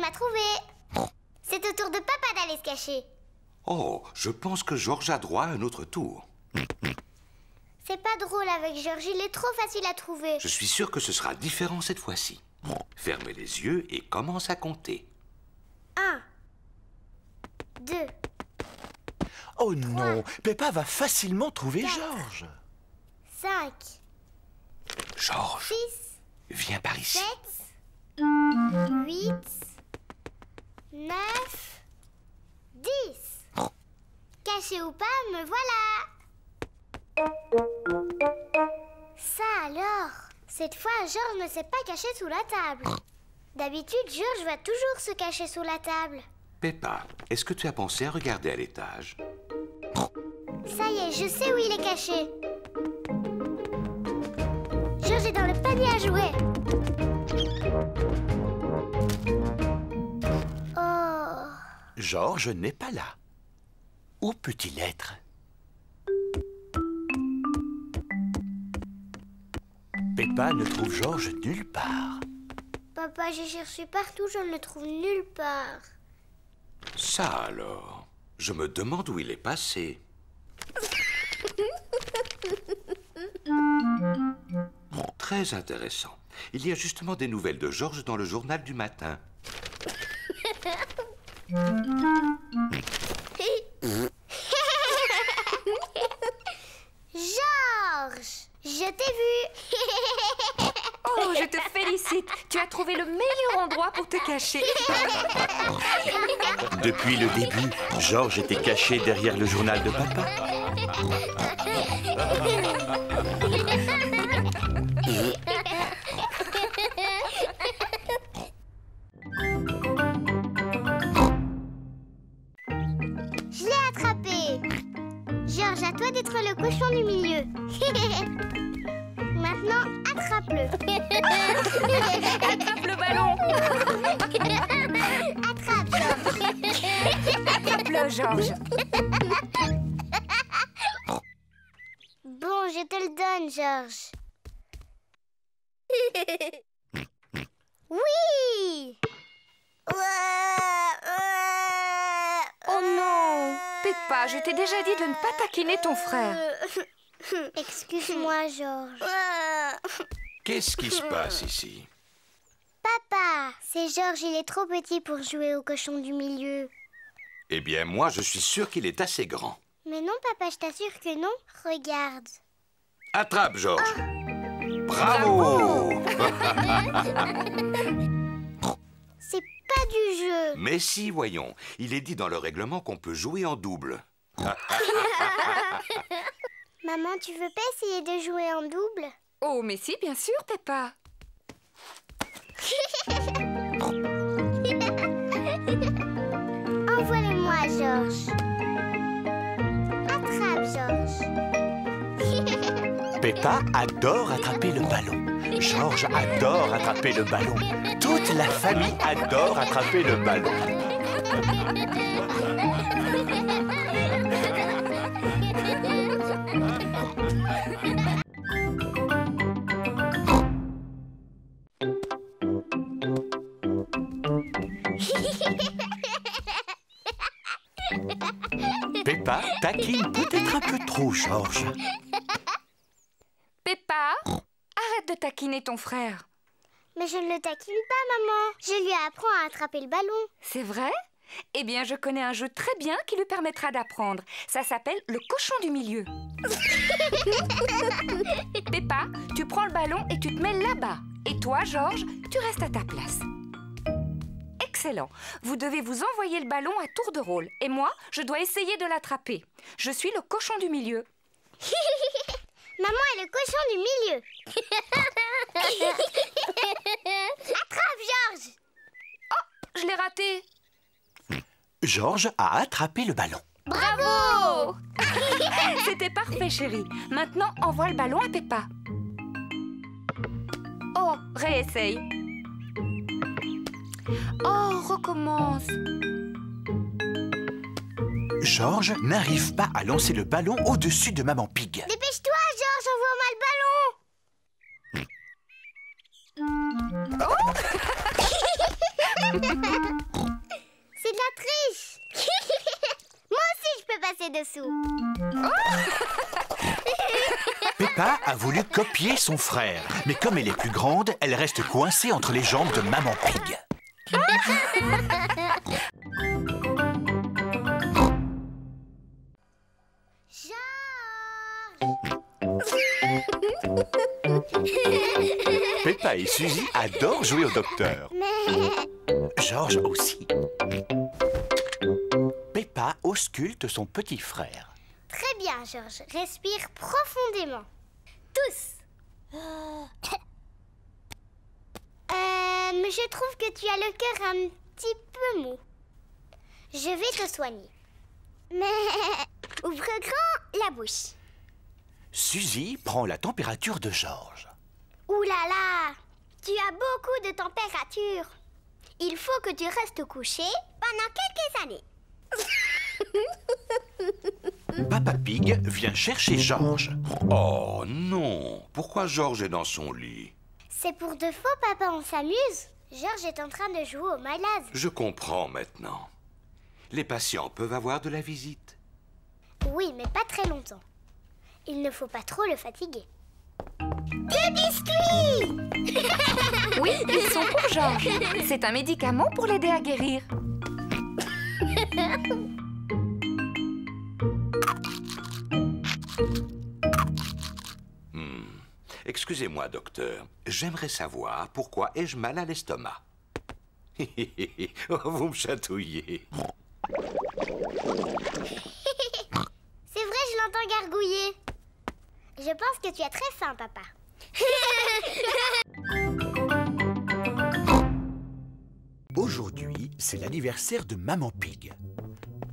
m'a trouvé. C'est au tour de papa d'aller se cacher. Oh, je pense que Georges a droit à un autre tour. C'est pas drôle avec Georges, il est trop facile à trouver. Je suis sûr que ce sera différent cette fois-ci. Fermez les yeux et commence à compter. 1, 2, Oh non, Peppa va facilement trouver 4. Georges. 5, Georges, 6, viens par ici. 7, 8, 9, 10. Caché ou pas, me voilà. Ça alors. Cette fois, Georges ne s'est pas caché sous la table. D'habitude, Georges va toujours se cacher sous la table. Peppa, est-ce que tu as pensé à regarder à l'étage? Ça y est, je sais où il est caché. Georges est dans le panier à jouets. Oh. Georges n'est pas là. Où peut-il être? Peppa ne trouve Georges nulle part. Papa, j'ai cherché partout, je ne le trouve nulle part. Ça alors, je me demande où il est passé. Très intéressant. Il y a justement des nouvelles de Georges dans le journal du matin. Georges, je t'ai vu. Oh, je te félicite. Tu as trouvé le meilleur endroit pour te cacher. Depuis le début, Georges était caché derrière le journal de papa. Je l'ai attrapé. Georges, à toi d'être le cochon du milieu. Maintenant, attrape-le. Attrape le ballon. Attrape, Georges. Attrape-le, Georges. Bon, je te le donne, Georges. Oui. Oh non, Peppa, je t'ai déjà dit de ne pas taquiner ton frère. Excuse-moi, Georges. Qu'est-ce qui se passe ici? Papa, c'est Georges, il est trop petit pour jouer au cochon du milieu. Eh bien, moi, je suis sûr qu'il est assez grand. Mais non, papa, je t'assure que non. Regarde. Attrape, Georges. Bravo! C'est pas du jeu. Mais si, voyons. Il est dit dans le règlement qu'on peut jouer en double. Maman, tu veux pas essayer de jouer en double? Oh, mais si, bien sûr, Peppa. Envoie-le-moi, Georges. Attrape, Georges. Peppa adore attraper le ballon. Georges adore attraper le ballon. Toute la famille adore attraper le ballon. Peppa taquine peut-être un peu trop Georges. Peppa, arrête de taquiner ton frère. Mais je ne le taquine pas, maman. Je lui apprends à attraper le ballon. C'est vrai? Eh bien, je connais un jeu très bien qui lui permettra d'apprendre. Ça s'appelle le cochon du milieu. Peppa, tu prends le ballon et tu te mets là-bas. Et toi, Georges, tu restes à ta place. Excellent. Vous devez vous envoyer le ballon à tour de rôle. Et moi, je dois essayer de l'attraper. Je suis le cochon du milieu. Maman est le cochon du milieu. Attrape, Georges. Je l'ai raté. Georges a attrapé le ballon. Bravo! C'était parfait, chérie. Maintenant, envoie le ballon à Peppa. Oh, réessaye. Oh, recommence. Georges n'arrive pas à lancer le ballon au-dessus de Maman Pig. Dépêche-toi, Georges, envoie-moi le ballon. C'est de la triche. Moi aussi, je peux passer dessous. Peppa a voulu copier son frère, mais comme elle est plus grande, elle reste coincée entre les jambes de Maman Pig. Peppa et Suzy adorent jouer au docteur. George aussi. Peppa ausculte son petit frère. Très bien, George. Respire profondément. Tous. Je trouve que tu as le cœur un petit peu mou. Je vais te soigner. Mais ouvre grand la bouche. Suzy prend la température de George. Ouh là là, tu as beaucoup de température. Il faut que tu restes couché pendant quelques années. Papa Pig vient chercher George. Oh non! Pourquoi George est dans son lit? C'est pour de faux, papa, on s'amuse. George est en train de jouer au malade. Je comprends maintenant. Les patients peuvent avoir de la visite. Oui, mais pas très longtemps. Il ne faut pas trop le fatiguer. Des biscuits! Oui, ils sont pour George. C'est un médicament pour l'aider à guérir. Excusez-moi, docteur. J'aimerais savoir pourquoi ai-je mal à l'estomac. Vous me chatouillez. C'est vrai, je l'entends gargouiller. Je pense que tu as très faim, papa. Aujourd'hui, c'est l'anniversaire de Maman Pig.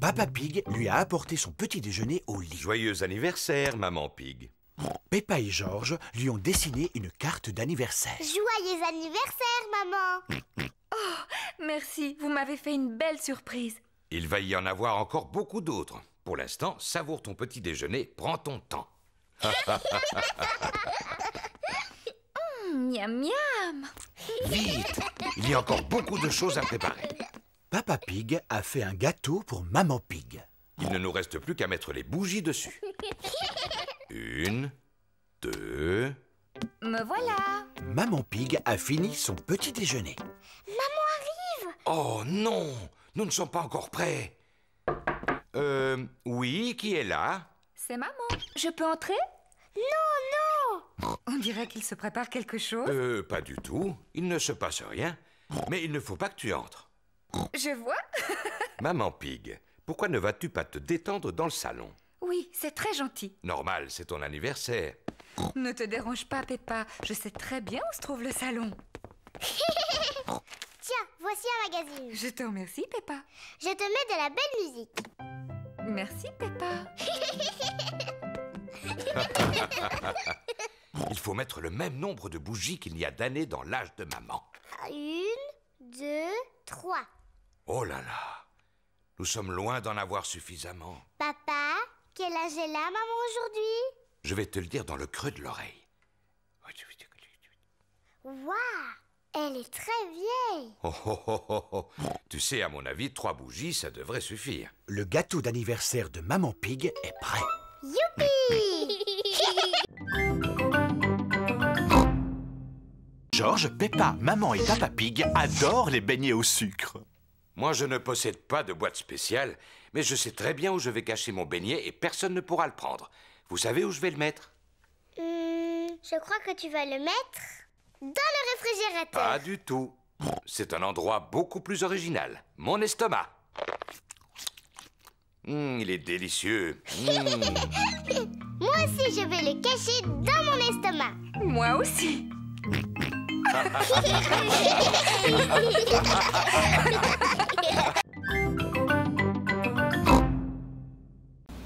Papa Pig lui a apporté son petit déjeuner au lit. Joyeux anniversaire, Maman Pig. Peppa et George lui ont dessiné une carte d'anniversaire. Joyeux anniversaire, maman! Merci, vous m'avez fait une belle surprise. Il va y en avoir encore beaucoup d'autres. Pour l'instant, savoure ton petit déjeuner, prends ton temps. Miam miam. Vite! Il y a encore beaucoup de choses à préparer. Papa Pig a fait un gâteau pour Maman Pig. Il ne nous reste plus qu'à mettre les bougies dessus. 1, 2... Me voilà. Maman Pig a fini son petit déjeuner. Maman arrive! Oh non! Nous ne sommes pas encore prêts. Oui, qui est là? C'est maman. Je peux entrer? Non, non! On dirait qu'il se prépare quelque chose. Pas du tout. Il ne se passe rien. Mais il ne faut pas que tu entres. Je vois. Maman Pig, pourquoi ne vas-tu pas te détendre dans le salon? Oui, c'est très gentil. Normal, c'est ton anniversaire. Ne te dérange pas, Peppa. Je sais très bien où se trouve le salon. Tiens, voici un magazine. Je te remercie, Peppa. Je te mets de la belle musique. Merci, Peppa. Il faut mettre le même nombre de bougies qu'il y a d'années dans l'âge de maman. 1, 2, 3. Oh là là! Nous sommes loin d'en avoir suffisamment. Papa, quel âge est la maman aujourd'hui? Je vais te le dire dans le creux de l'oreille. Waouh! Elle est très vieille. Oh, oh, oh, oh, oh. Tu sais, à mon avis, 3 bougies, ça devrait suffire. Le gâteau d'anniversaire de Maman Pig est prêt. Youpi! George, Peppa, Maman et Papa Pig adorent les beignets au sucre. Moi, je ne possède pas de boîte spéciale, mais je sais très bien où je vais cacher mon beignet et personne ne pourra le prendre. Vous savez où je vais le mettre? Je crois que tu vas le mettre dans le réfrigérateur. Pas du tout. C'est un endroit beaucoup plus original. Mon estomac. Il est délicieux. Moi aussi, je vais le cacher dans mon estomac. Moi aussi.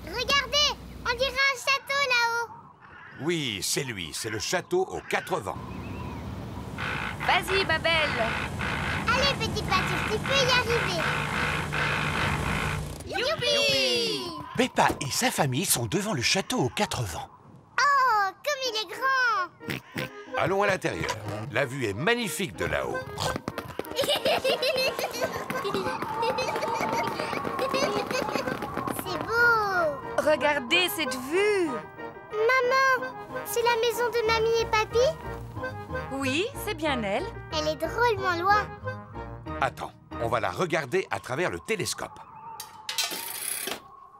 Regardez, on dirait un château là-haut. Oui, c'est lui. C'est le château aux 4 vents. Vas-y, ma belle. Allez, petit Patrick, tu peux y arriver. Youpi! Peppa et sa famille sont devant le château aux 4 vents. Oh, comme il est grand! Allons à l'intérieur. La vue est magnifique de là-haut. C'est beau. Regardez cette vue. Maman, c'est la maison de Mamie et Papy? Oui, c'est bien elle. Elle est drôlement loin. Attends, on va la regarder à travers le télescope.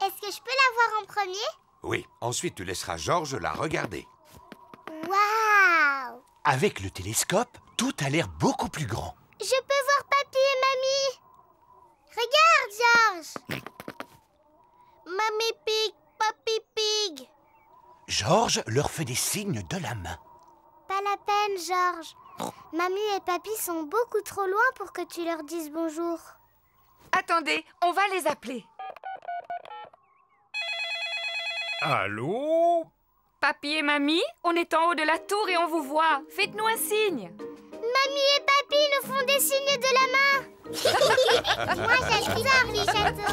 Est-ce que je peux la voir en premier? Oui, ensuite tu laisseras Georges la regarder. Waouh! Avec le télescope, tout a l'air beaucoup plus grand. Je peux voir Papy et Mamie. Regarde, Georges. Mamie Pig, Papy Pig. Georges leur fait des signes de la main. Pas la peine, Georges. Mamie et Papy sont beaucoup trop loin pour que tu leur dises bonjour. Attendez, on va les appeler. Allô? Papy et Mamie, on est en haut de la tour et on vous voit. Faites-nous un signe. Mamie et Papy nous font des signes de la main. Moi, j'adore les châteaux.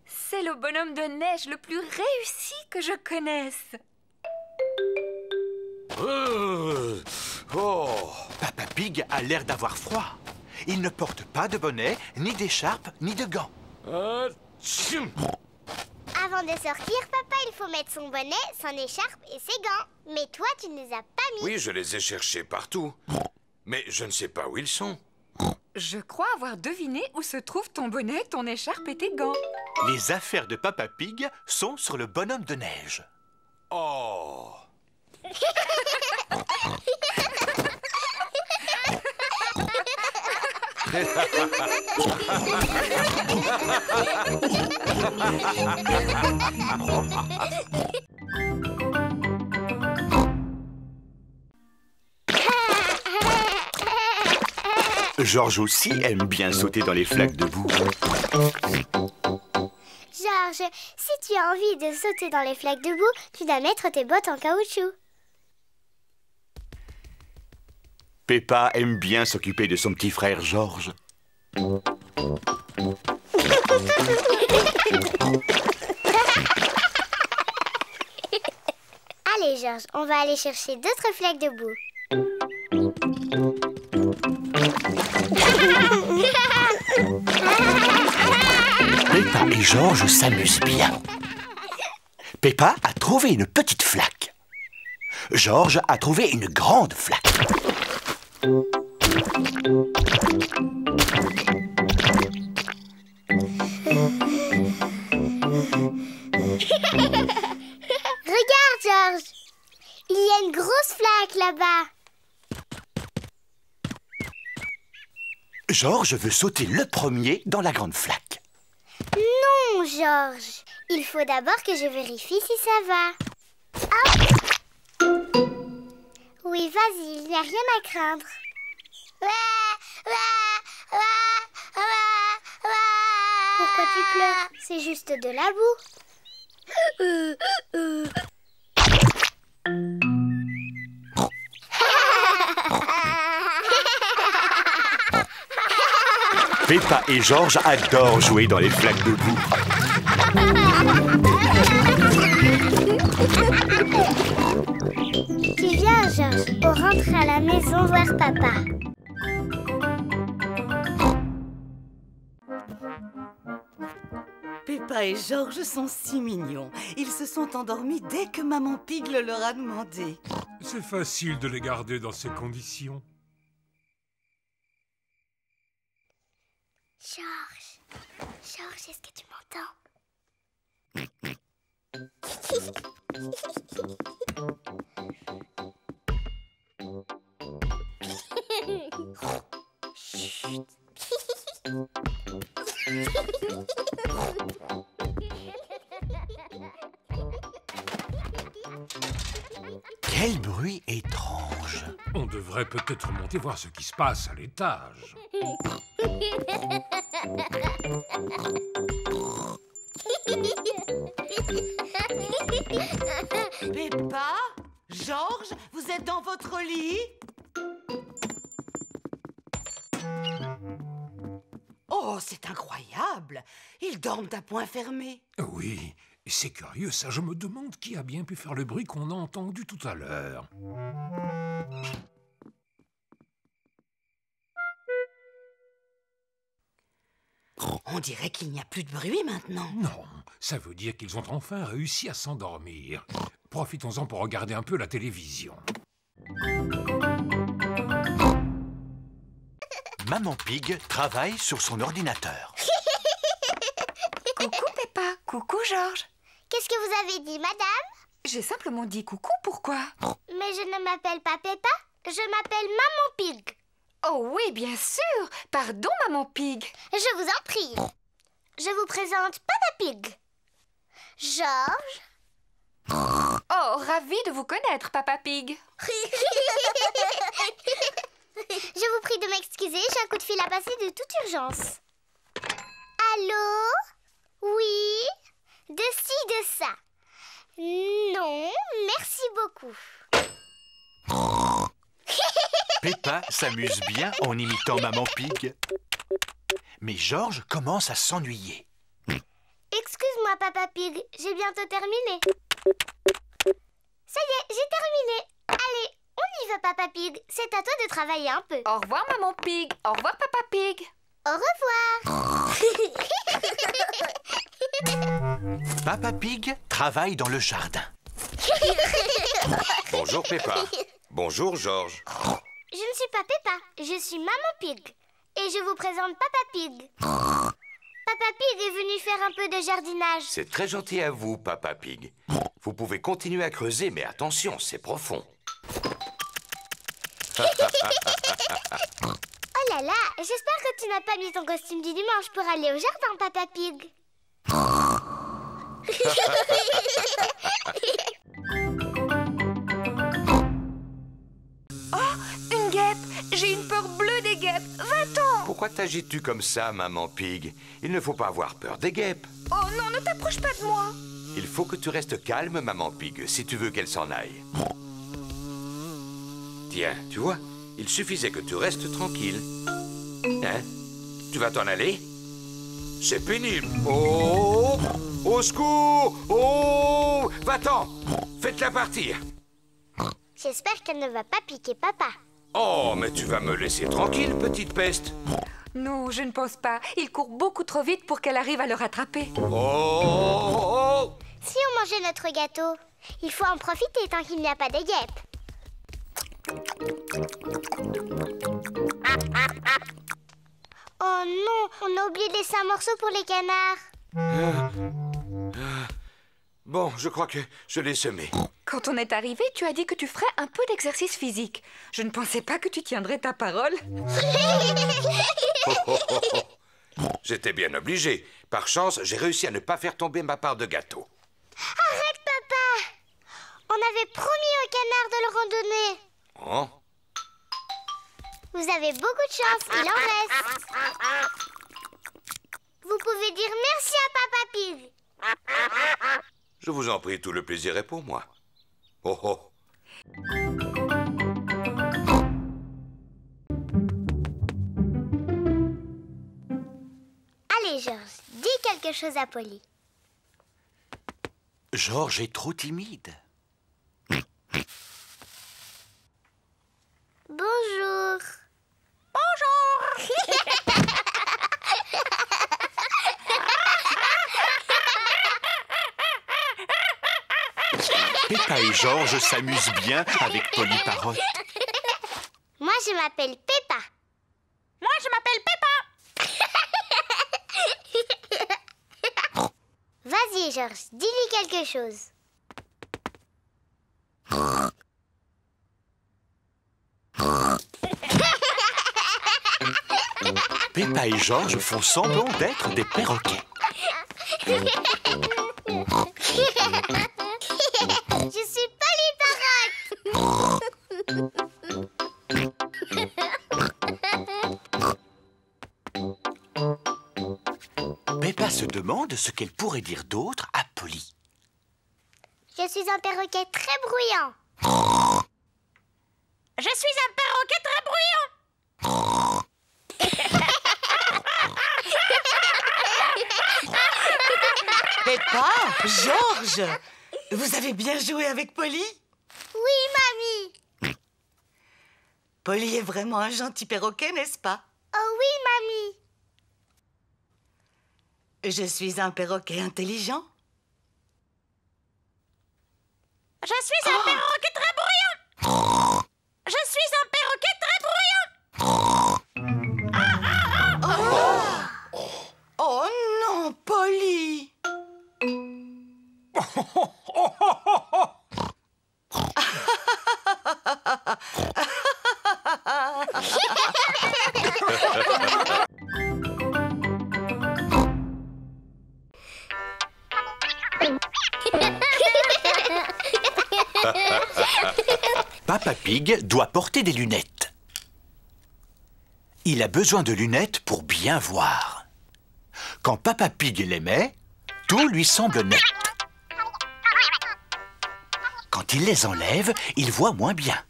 C'est le bonhomme de neige le plus réussi que je connaisse. Oh! Papa Pig a l'air d'avoir froid. Il ne porte pas de bonnet, ni d'écharpe, ni de gants. Tchim. Avant de sortir, papa, il faut mettre son bonnet, son écharpe et ses gants. Mais toi, tu ne les as pas mis. Oui, je les ai cherchés partout. Mais je ne sais pas où ils sont. Je crois avoir deviné où se trouvent ton bonnet, ton écharpe et tes gants. Les affaires de Papa Pig sont sur le bonhomme de neige. Oh! Georges aussi aime bien sauter dans les flaques de boue. Georges, si tu as envie de sauter dans les flaques de boue, tu dois mettre tes bottes en caoutchouc. Peppa aime bien s'occuper de son petit frère Georges. Allez, Georges, on va aller chercher d'autres flaques de boue. Peppa et Georges s'amusent bien. Peppa a trouvé une petite flaque. Georges a trouvé une grande flaque. Regarde, Georges. Il y a une grosse flaque là-bas. Georges veut sauter le premier dans la grande flaque. Non, Georges. Il faut d'abord que je vérifie si ça va. Hop. Oui, vas-y, il n'y a rien à craindre. Pourquoi tu pleures? C'est juste de la boue. Peppa et Georges adorent jouer dans les flaques de boue. Tu viens, Georges. On rentre à la maison voir papa. Peppa et Georges sont si mignons. Ils se sont endormis dès que Maman Pig le leur a demandé. C'est facile de les garder dans ces conditions. Georges, est-ce que tu m'entends? Chut. Quel bruit étrange! On devrait peut-être monter voir ce qui se passe à l'étage. Peppa, Georges, vous êtes dans votre lit? Oh, c'est incroyable! Ils dorment à point fermé. Oui, Et c'est curieux, ça, je me demande qui a bien pu faire le bruit qu'on a entendu tout à l'heure. On dirait qu'il n'y a plus de bruit maintenant. Non, ça veut dire qu'ils ont enfin réussi à s'endormir. Profitons-en pour regarder un peu la télévision. Maman Pig travaille sur son ordinateur. Coucou Peppa, coucou Georges. Qu'est-ce que vous avez dit, madame? J'ai simplement dit coucou, pourquoi? Mais je ne m'appelle pas Peppa, je m'appelle Maman Pig. Oh oui, bien sûr. Pardon, Maman Pig. Je vous en prie. Je vous présente Papa Pig. Georges. Oh, ravi de vous connaître, Papa Pig. Je vous prie de m'excuser, j'ai un coup de fil à passer de toute urgence. Allô? Oui? De ci, de ça. Non, merci beaucoup. Peppa s'amuse bien en imitant Maman Pig. Mais Georges commence à s'ennuyer. Excuse-moi, Papa Pig, j'ai bientôt terminé. Ça y est, j'ai terminé. Allez, on y va, Papa Pig. C'est à toi de travailler un peu. Au revoir, Maman Pig. Au revoir, Papa Pig. Au revoir. Papa Pig travaille dans le jardin. Bonjour Peppa. Bonjour Georges. Je ne suis pas Peppa, je suis Maman Pig. Et je vous présente Papa Pig. Papa Pig est venu faire un peu de jardinage. C'est très gentil à vous, Papa Pig. Vous pouvez continuer à creuser, mais attention, c'est profond. Oh là là, j'espère que tu n'as pas mis ton costume du dimanche pour aller au jardin, Papa Pig. Une guêpe. J'ai une peur bleue des guêpes. Va-t'en. Pourquoi t'agites-tu comme ça, Maman Pig? Il ne faut pas avoir peur des guêpes. Oh non, ne t'approche pas de moi. Il faut que tu restes calme, Maman Pig, si tu veux qu'elle s'en aille. Tiens, tu vois, il suffisait que tu restes tranquille. Hein? Tu vas t'en aller? C'est pénible. Oh! Au secours! Oh! Va-t'en! Faites-la partir. J'espère qu'elle ne va pas piquer Papa. Oh, mais tu vas me laisser tranquille, petite peste. Non, je ne pense pas. Il court beaucoup trop vite pour qu'elle arrive à le rattraper. Oh! Si on mangeait notre gâteau, il faut en profiter tant qu'il n'y a pas de guêpes. Oh non, on a oublié de laisser un morceau pour les canards. Bon, je crois que je l'ai semé. Quand on est arrivé, tu as dit que tu ferais un peu d'exercice physique. Je ne pensais pas que tu tiendrais ta parole. J'étais bien obligé. Par chance, j'ai réussi à ne pas faire tomber ma part de gâteau. Arrête, Papa! On avait promis aux canards de le randonner. Oh? Vous avez beaucoup de chance, il en reste. Vous pouvez dire merci à Papa Pig. Je vous en prie, tout le plaisir est pour moi. Oh oh. Allez, Georges, dis quelque chose à Polly. Georges est trop timide. Bonjour. Peppa et Georges s'amusent bien avec Polly Parrot. Moi, je m'appelle Peppa. Moi, je m'appelle Peppa. Vas-y, Georges, dis-lui quelque chose. Peppa et Georges font semblant d'être des perroquets. Je suis Polly Parrot. Peppa se demande ce qu'elle pourrait dire d'autre à Polly. Je suis un perroquet très bruyant. Je suis un perroquet très bruyant. Peppa, Georges, vous avez bien joué avec Polly? Oui, mamie. Polly est vraiment un gentil perroquet, n'est-ce pas? Oh oui, mamie. Je suis un perroquet intelligent. Je suis un perroquet très bruyant. Je suis un perroquet très bruyant. Oh non, Polly! Papa Pig doit porter des lunettes. Il a besoin de lunettes pour bien voir. Quand Papa Pig les met, tout lui semble net. Quand il les enlève, il voit moins bien.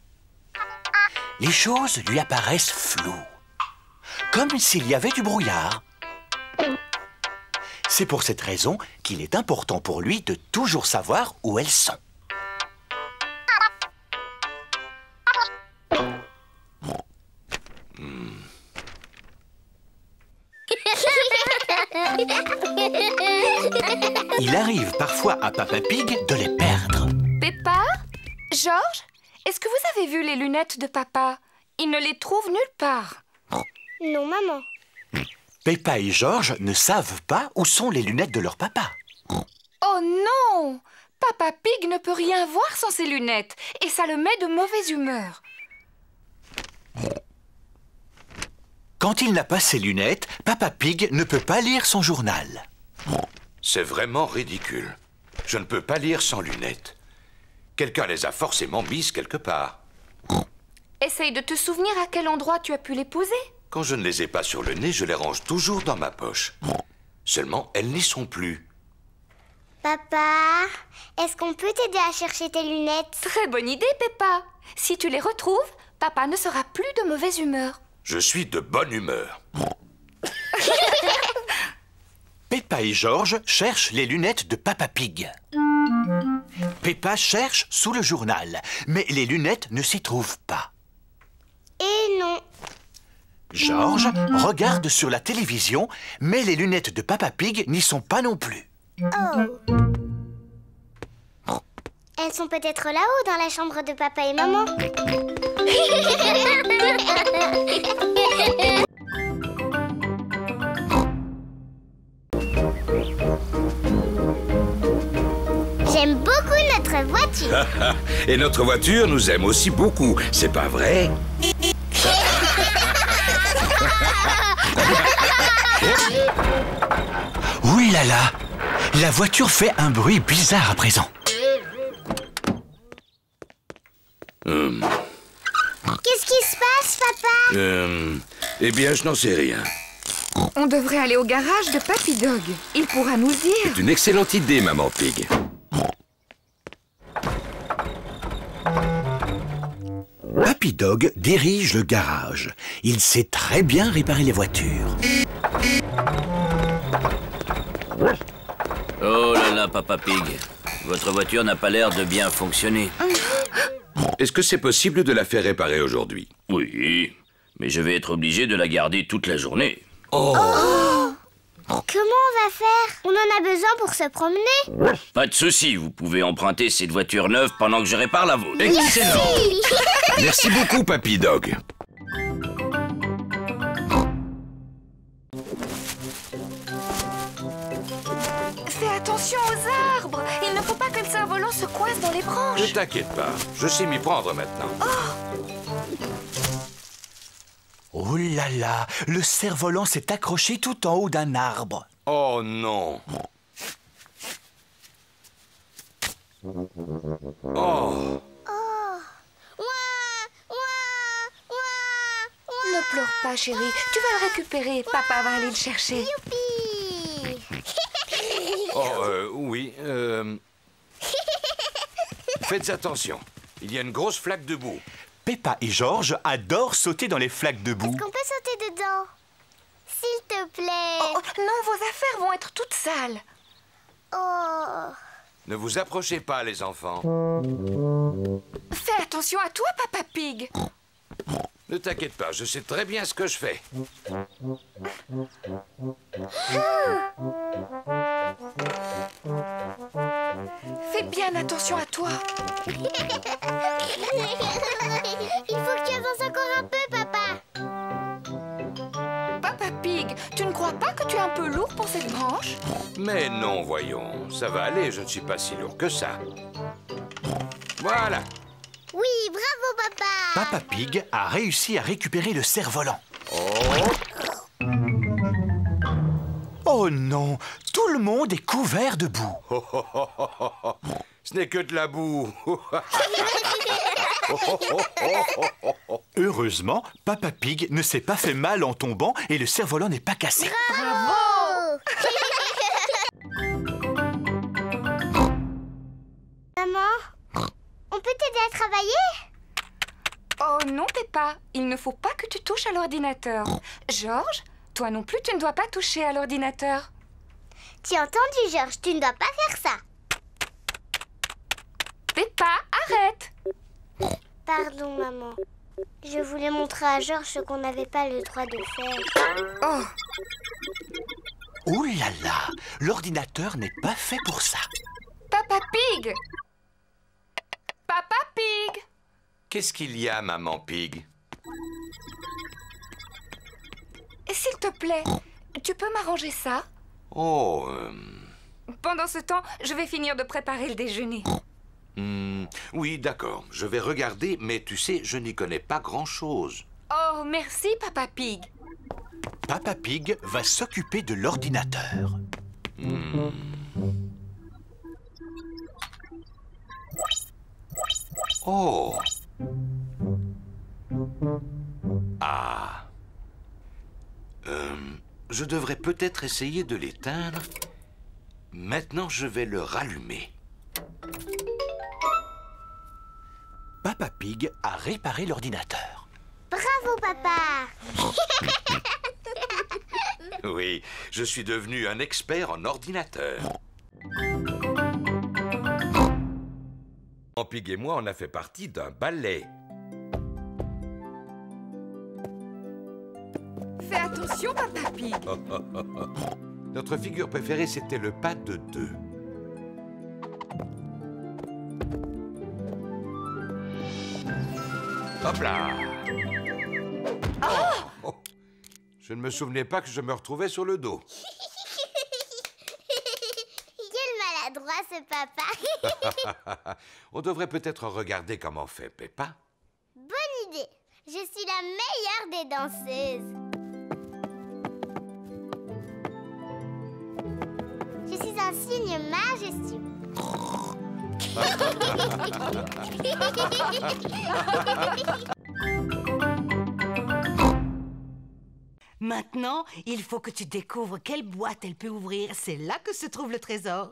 Les choses lui apparaissent floues, comme s'il y avait du brouillard. C'est pour cette raison qu'il est important pour lui de toujours savoir où elles sont. Il arrive parfois à Papa Pig de les perdre. Peppa? Georges? Est-ce que vous avez vu les lunettes de papa? Il ne les trouve nulle part. Non, maman. Peppa et Georges ne savent pas où sont les lunettes de leur papa. Oh non! Papa Pig ne peut rien voir sans ses lunettes et ça le met de mauvaise humeur. Quand il n'a pas ses lunettes, Papa Pig ne peut pas lire son journal. C'est vraiment ridicule. Je ne peux pas lire sans lunettes. Quelqu'un les a forcément mises quelque part. Essaye de te souvenir à quel endroit tu as pu les poser. Quand je ne les ai pas sur le nez, je les range toujours dans ma poche. Seulement, elles n'y sont plus. Papa, est-ce qu'on peut t'aider à chercher tes lunettes? Très bonne idée, Peppa. Si tu les retrouves, papa ne sera plus de mauvaise humeur. Je suis de bonne humeur. Peppa et Georges cherchent les lunettes de Papa Pig. Peppa cherche sous le journal, mais les lunettes ne s'y trouvent pas. Et non. Georges regarde sur la télévision, mais les lunettes de Papa Pig n'y sont pas non plus. Oh. Elles sont peut-être là-haut dans la chambre de papa et maman. J'aime beaucoup notre voiture. Et notre voiture nous aime aussi beaucoup, c'est pas vrai? Oui là là, la voiture fait un bruit bizarre à présent. Qu'est-ce qui se passe, papa? Eh bien, je n'en sais rien. On devrait aller au garage de Papy Dog. Il pourra nous dire. C'est une excellente idée, Maman Pig. Papy Dog dirige le garage. Il sait très bien réparer les voitures. Oh là là, Papa Pig. Votre voiture n'a pas l'air de bien fonctionner. Est-ce que c'est possible de la faire réparer aujourd'hui? Oui, mais je vais être obligé de la garder toute la journée. Oh. Comment on va faire? On en a besoin pour se promener. Pas de souci, vous pouvez emprunter cette voiture neuve pendant que je répare la vôtre. Excellent. Merci beaucoup, Papy Dog. Fais attention aux arbres. Il ne faut pas que le cerf-volant se coince dans les branches. Ne t'inquiète pas, je sais m'y prendre maintenant. Oh là là, le cerf-volant s'est accroché tout en haut d'un arbre. Oh non. Oh. Ne pleure pas, chérie. Tu vas le récupérer. Papa va aller le chercher. Youpi. Oh, oui. Faites attention. Il y a une grosse flaque de boue. Peppa et Georges adorent sauter dans les flaques de boue. Qu'on peut sauter dedans? S'il te plaît. Oh, non, vos affaires vont être toutes sales. Oh. Ne vous approchez pas, les enfants. Fais attention à toi, Papa Pig. Ne t'inquiète pas, je sais très bien ce que je fais. Fais bien attention à toi. Il faut que tu avances encore un peu, papa. Papa Pig, tu ne crois pas que tu es un peu lourd pour cette branche? Mais non, voyons, ça va aller, je ne suis pas si lourd que ça. Voilà. Oui, bravo, papa. Papa Pig a réussi à récupérer le cerf-volant. Oh non, tout le monde est couvert de boue. Ce n'est que de la boue. Heureusement, Papa Pig ne s'est pas fait mal en tombant et le cerf-volant n'est pas cassé. Bravo. Maman, on peut t'aider à travailler? Oh non, Peppa, il ne faut pas que tu touches à l'ordinateur. Georges, toi non plus, tu ne dois pas toucher à l'ordinateur. Tu as entendu, Georges, tu ne dois pas faire ça. Peppa, arrête! Pardon, maman. Je voulais montrer à Georges ce qu'on n'avait pas le droit de faire. Oh, Oh là là, l'ordinateur n'est pas fait pour ça. Papa Pig! Papa Pig! Qu'est-ce qu'il y a, maman Pig? S'il te plaît, tu peux m'arranger ça? Oh, Pendant ce temps, je vais finir de préparer le déjeuner. oui, d'accord. Je vais regarder, mais tu sais, je n'y connais pas grand-chose. Oh, merci, Papa Pig. Papa Pig va s'occuper de l'ordinateur. Oh. Ah. Je devrais peut-être essayer de l'éteindre. Maintenant, je vais le rallumer. Papa Pig a réparé l'ordinateur. Bravo, papa. Oui, je suis devenu un expert en ordinateur. Pig et moi, on a fait partie d'un ballet. Fais attention, Papa Pig. Notre figure préférée, c'était le pas de deux. Hop là! Oh. Je ne me souvenais pas que je me retrouvais sur le dos. Quel maladroit, ce papa. On devrait peut-être regarder comment fait Peppa. Bonne idée. Je suis la meilleure des danseuses. Je suis un cygne majestueux. Maintenant, il faut que tu découvres quelle boîte elle peut ouvrir. C'est là que se trouve le trésor.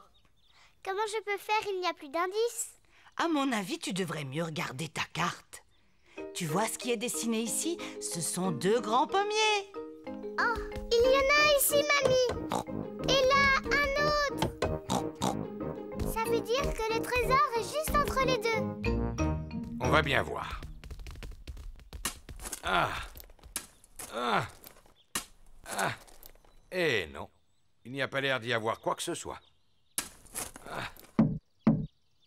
Comment je peux faire? Il n'y a plus d'indices. À mon avis, tu devrais mieux regarder ta carte. Tu vois ce qui est dessiné ici? Ce sont deux grands pommiers. Oh, il y en a un ici, mamie. Et là, un autre. Ça veut dire que le trésor est juste entre les deux. On va bien voir. Eh non, il n'y a pas l'air d'y avoir quoi que ce soit.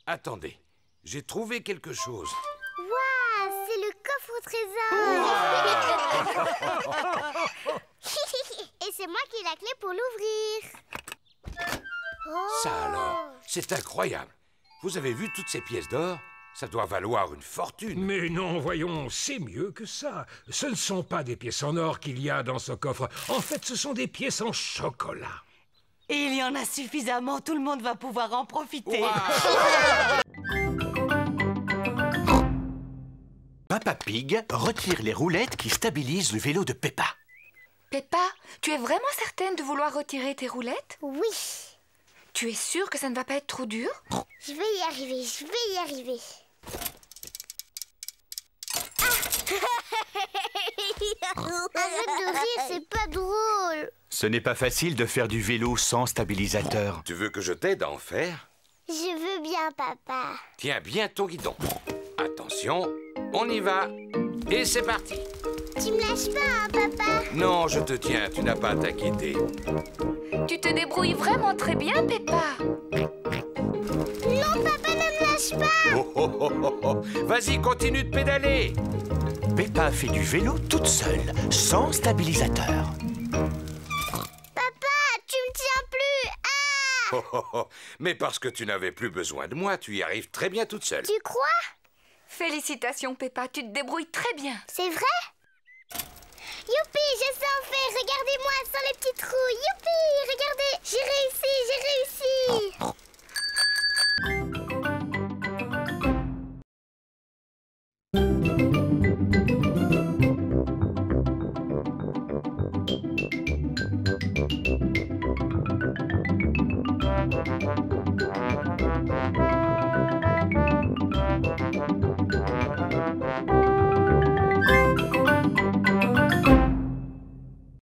Attendez, j'ai trouvé quelque chose. Waouh, c'est le coffre au trésor. Et c'est moi qui ai la clé pour l'ouvrir. Oh. Ça alors, c'est incroyable. Vous avez vu toutes ces pièces d'or? Ça doit valoir une fortune. Mais non, voyons, c'est mieux que ça. Ce ne sont pas des pièces en or qu'il y a dans ce coffre. En fait, ce sont des pièces en chocolat. Et il y en a suffisamment, tout le monde va pouvoir en profiter. Papa Pig retire les roulettes qui stabilisent le vélo de Peppa. Peppa, tu es vraiment certaine de vouloir retirer tes roulettes? Oui, Tu es sûre que ça ne va pas être trop dur? je vais y arriver, je vais y arriver. Arrête de rire, c'est pas drôle. Ce n'est pas facile de faire du vélo sans stabilisateur. Tu veux que je t'aide à en faire? Je veux bien, papa. Tiens bien ton guidon. Attention, on y va. Et c'est parti. Tu me lâches pas, hein, papa? Non, je te tiens, tu n'as pas à t'inquiéter. Tu te débrouilles vraiment très bien, Peppa. Non, papa, ne me lâche pas! Oh, oh, oh, oh, oh. Vas-y, continue de pédaler. Peppa fait du vélo toute seule, sans stabilisateur. Papa, tu me tiens plus! Ah! Oh, oh, oh. Mais parce que tu n'avais plus besoin de moi, tu y arrives très bien toute seule. Tu crois? Félicitations, Peppa, tu te débrouilles très bien. C'est vrai? Youpi, je sais en faire! Regardez-moi sans les petits trous! Youpi, regardez! J'ai réussi, j'ai réussi!